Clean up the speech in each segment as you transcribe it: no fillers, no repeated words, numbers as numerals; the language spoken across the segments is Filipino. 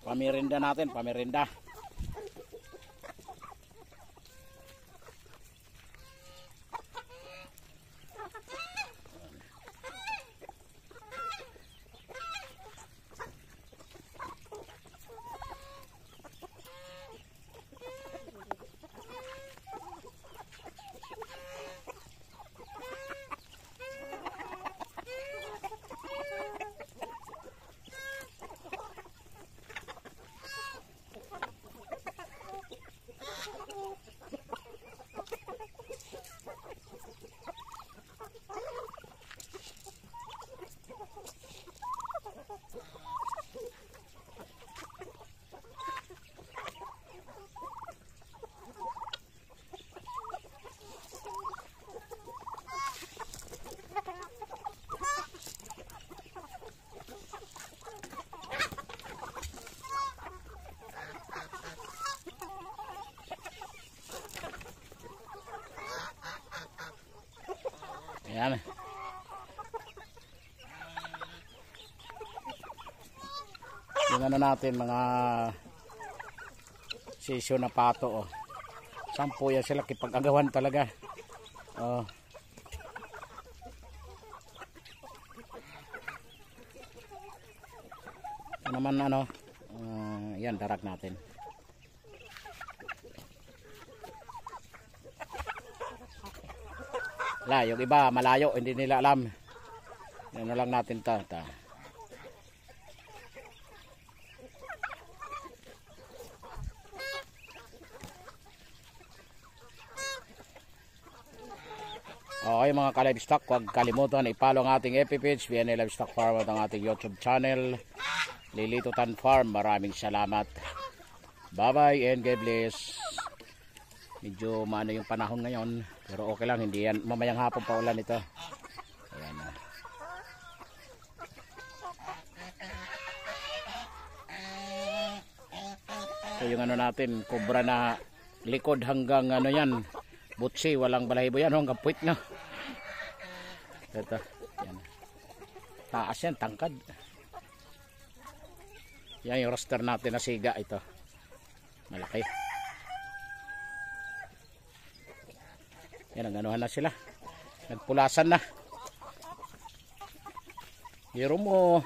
Pamirinda natin, pamirinda. Ayan. Yung ano natin, mga sisyo na pato. Oh. Sampu yan sila, kipag-agawan talaga. Oh. Ito naman ano, yan, darak natin. Wala, yung iba malayo, hindi nila alam. Yan na lang natin ta. Okay mga ka-livestock, huwag kalimutan i-follow ang ating FB page, VNA Livestock Farm, at ang ating YouTube channel, Lilito Tan Farm. Maraming salamat. Bye bye and God bless. Medyo maano yung panahon ngayon, pero okay lang, hindi yan mamayang hapon pa ulan ito. Ayan na. Ito yung ano natin, kubra na likod hanggang ano yan, butsi, walang balahibo yan, hanggang puwit na. Ito, yan. Taas yan, tangkad. Yan yung roster natin na siga ito. Malaki. Yan, naganuhan na sila. Nagpulasan na. Hiro mo,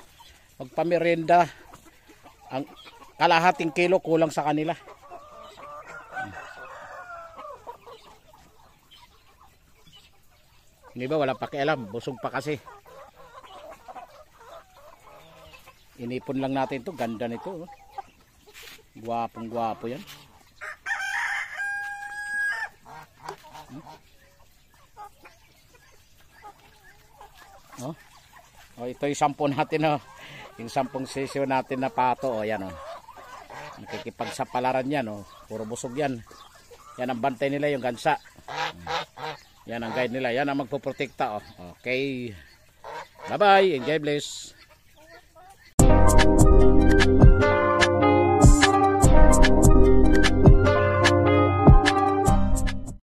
magpamerenda. Ang kalahating kilo kulang sa kanila. Hindi ba, wala pakialam. Busog pa kasi. Inipon lang natin to. Ganda nito. Gwapong gwapo yan. Oh, ito yung 10 natin, oh. Yung 10 session natin na pato, oh, yan, oh. Nakikipagsapalaran yan, oh. Puro busog yan. Yan ang bantay nila, yung gansa. Yan ang guide nila, yan ang magpoprotekta, oh. Okay. Bye bye and God bless.